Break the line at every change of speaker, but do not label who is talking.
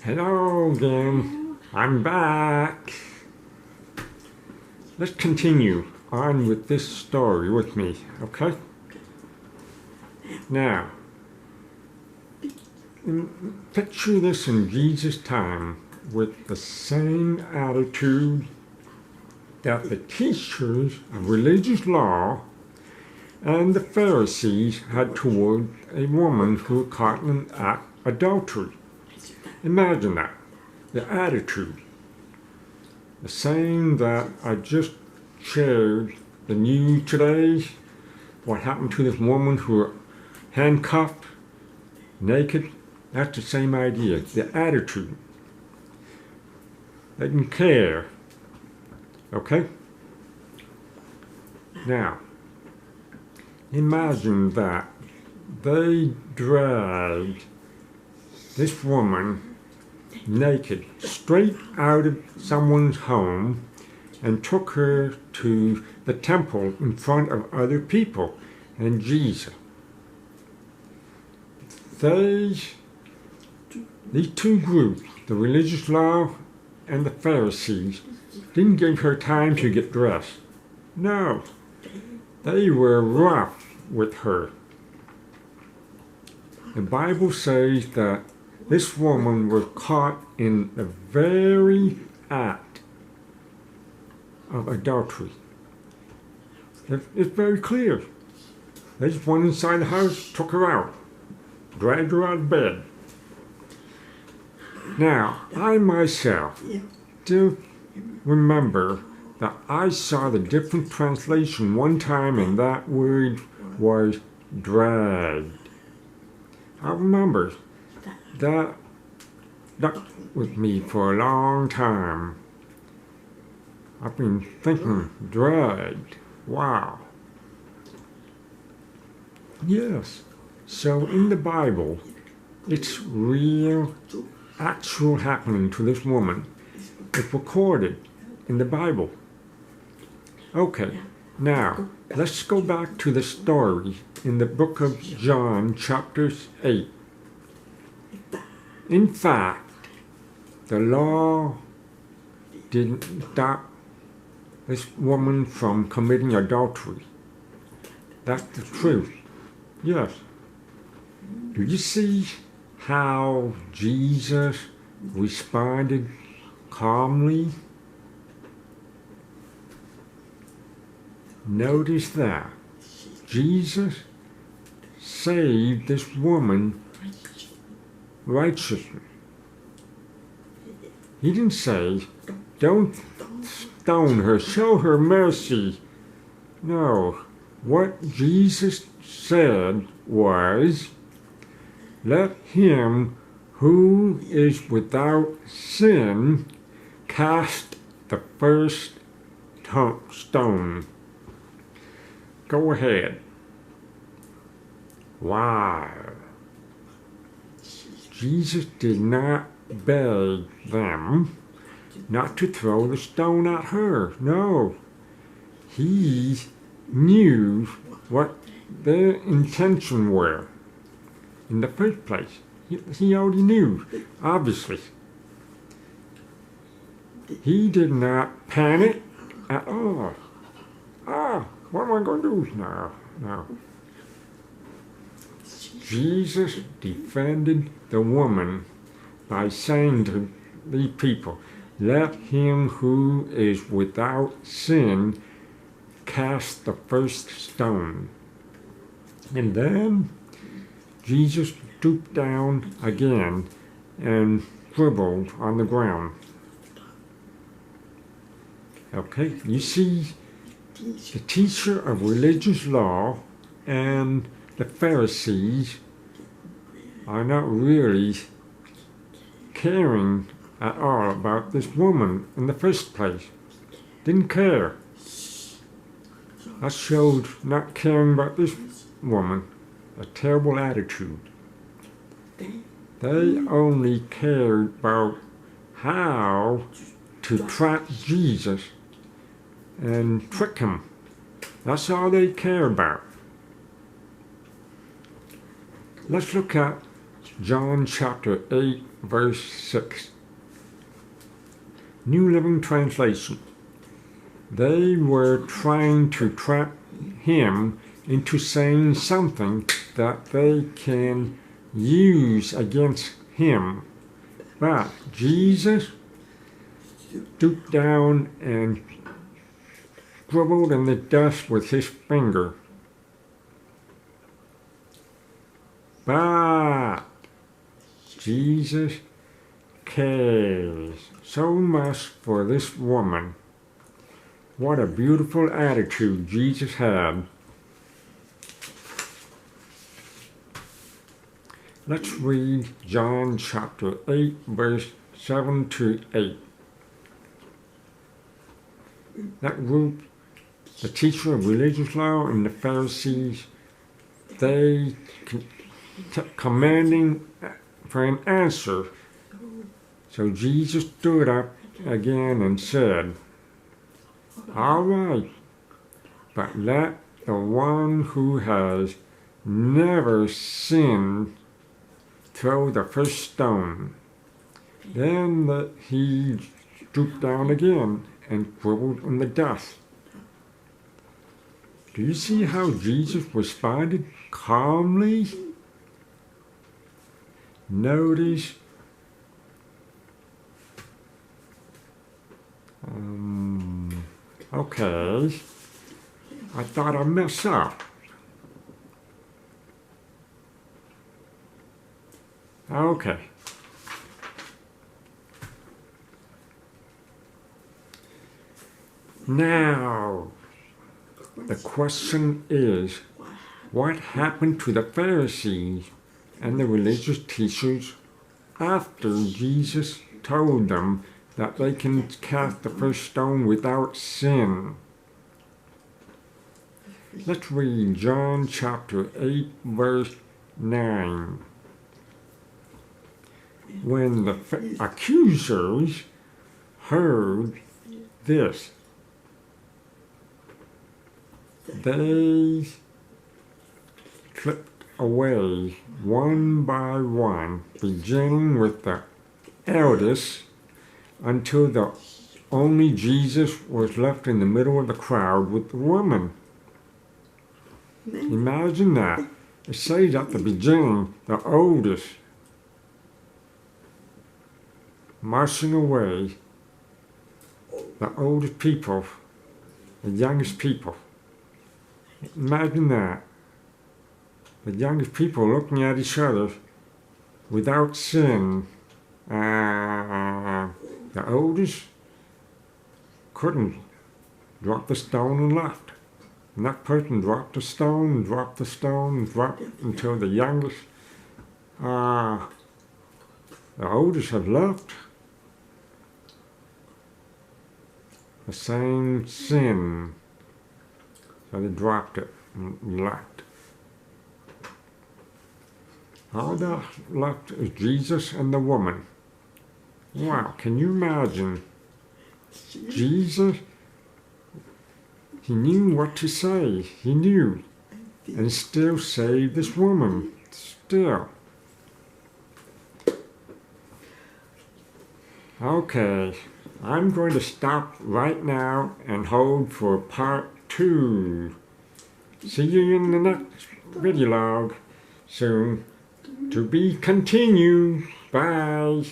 Hello again. I'm back. Let's continue on with this story with me, okay? Now, picture this in Jesus' time with the same attitude that the teachers of religious law and the Pharisees had toward a woman who was caught in adultery. Imagine that, the attitude. The same that I just shared the news today, what happened to this woman who was handcuffed, naked. That's the same idea, the attitude. They didn't care, okay? Now, imagine that they dragged this woman naked straight out of someone's home and took her to the temple in front of other people and Jesus. These two groups, the religious law and the Pharisees, didn't give her time to get dressed. No, they were rough with her. The Bible says that this woman was caught in the very act of adultery. It's very clear. They just went inside the house, took her out, dragged her out of bed. Now, I myself do remember that I saw the different translation one time, and that word was dragged. I remember that stuck with me for a long time. I've been thinking, dragged. Wow. Yes. So in the Bible, it's real, actual happening to this woman. It's recorded in the Bible. Okay, now let's go back to the story in the book of John, chapter 8. In fact, the law didn't stop this woman from committing adultery. That's the truth. Yes. Do you see how Jesus responded calmly? Notice that. Jesus saved this woman righteously. He didn't say, don't stone her, show her mercy. No, what Jesus said was, let him who is without sin cast the first stone. Go ahead. Wow. Jesus did not beg them not to throw the stone at her. No. He knew what their intention were in the first place. He already knew, obviously. He did not panic at all. What am I going to do? No. Jesus defended the woman by saying to the people, let him who is without sin cast the first stone. And then Jesus stooped down again and scribbled on the ground. Okay, you see, the teacher of religious law and the Pharisees are not really caring at all about this woman in the first place. Didn't care. That showed not caring about this woman, a terrible attitude. They only cared about how to trap Jesus and trick him. That's all they care about. Let's look at John chapter 8, verse 6. New Living Translation. They were trying to trap him into saying something that they can use against him. But Jesus stooped down and scribbled in the dust with his finger. But Jesus cares so much for this woman. What a beautiful attitude Jesus had. Let's read John chapter 8, verse 7 to 8. That group, the teacher of religious law and the Pharisees, they kept commanding for an answer. So Jesus stood up again and said, "All right, but let the one who has never sinned throw the first stone." Then he stooped down again and scribbled in the dust. Do you see how Jesus responded calmly? Notice okay, I thought I messed up. Okay. Now, the question is, what happened to the Pharisees and the religious teachers after Jesus told them that they can cast the first stone without sin? Let's read John chapter 8, verse 9. When the accusers heard this, they slipped away one by one, beginning with the eldest, until only Jesus was left in the middle of the crowd with the woman. Imagine that. It says at the beginning, the oldest marching away, the oldest people, the youngest people. Imagine that. The youngest people looking at each other without sin. The oldest couldn't drop the stone and left. And that person dropped the stone and dropped the stone and dropped until the youngest, the oldest have left. The same sin. So they dropped it and left. All that left is Jesus and the woman. Wow, can you imagine? Jesus, he knew what to say. He knew. And still saved this woman. Still. Okay, I'm going to stop right now and hold for part 2. See you in the next video log soon. To be continued. Bye.